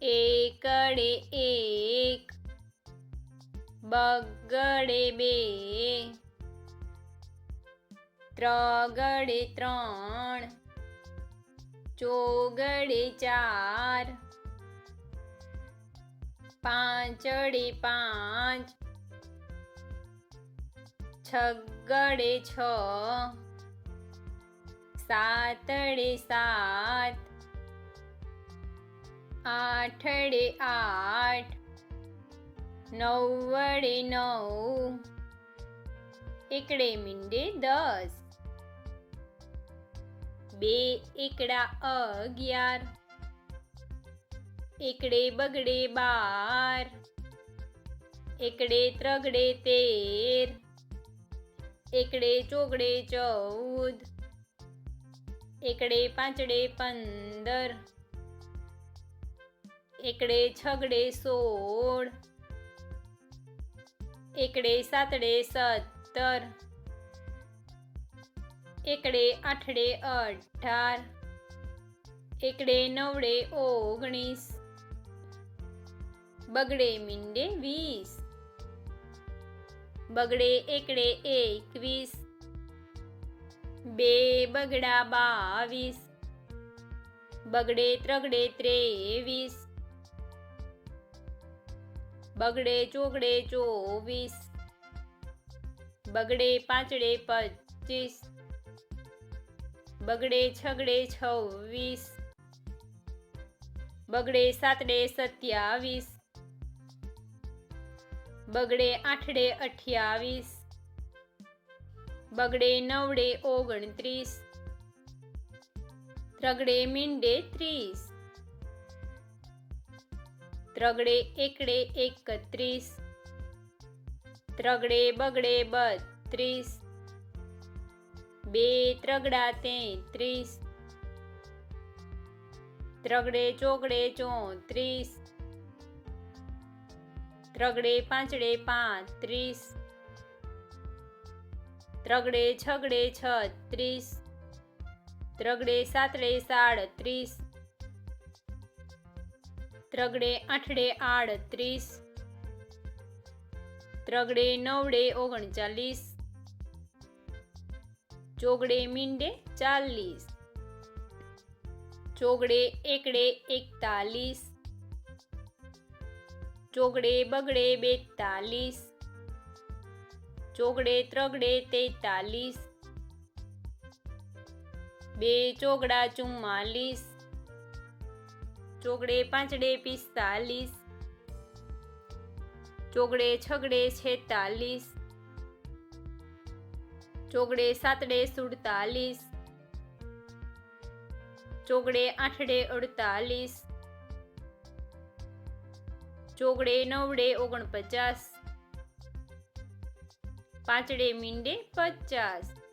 એકડે એક, બગડે બે, ત્રગડે ત્રણ, ચોગડે ચાર, પાંચડે પાંચ, છગડે છ, સાતડે સાત, આઠડે આઠ, નવડે નવ, એકડે મીંડે 10, બે એકડા 11, એકડે બગડે 12, એકડે ત્રગડે 13, એકડે ચોગડે 14, એકડે પાંચડે 15, એકડે છગડે 16, એકડે સાતડે 17, એકડે આઠડે 18, એકડે નવડે 19, બગડે મીંડે 20, બગડે એકડે 21, બે બગડા 22, બગડે ત્રગડે 23, બગડે ચોગડે 24, બગડે પાંચડે 25, બગડે છગડે 26, બગડે સાતડે 27, બગડે આઠડે 28, બગડે નવડે 29, ત્રગડે મીંડે 30, ત્રગડે એકડે 31, ત્રગડે બગડે 32, બે ત્રગડા 33, ત્રગડે ચોગડે 34, ત્રગડે પાંચડે 35, ત્રગડે છગડે 36, ત્રગડે સાતડે 37, ત્રગડે આઠડે 38, ત્રગડે નવડે 39, ચોગડે મીંડે 40, ચોગડે એકડે 41, ચોગડે બગડે 42, ચોગડે ત્રગડે 43, બે ચોગડા 44, ચોગડે પાંચડે 45, ચોગડે છગડે 46, ચોગડે સાતડે 47, ચોગડે આઠડે 48, ચોગડે નવડે 49, પાંચડે મીંડે 50,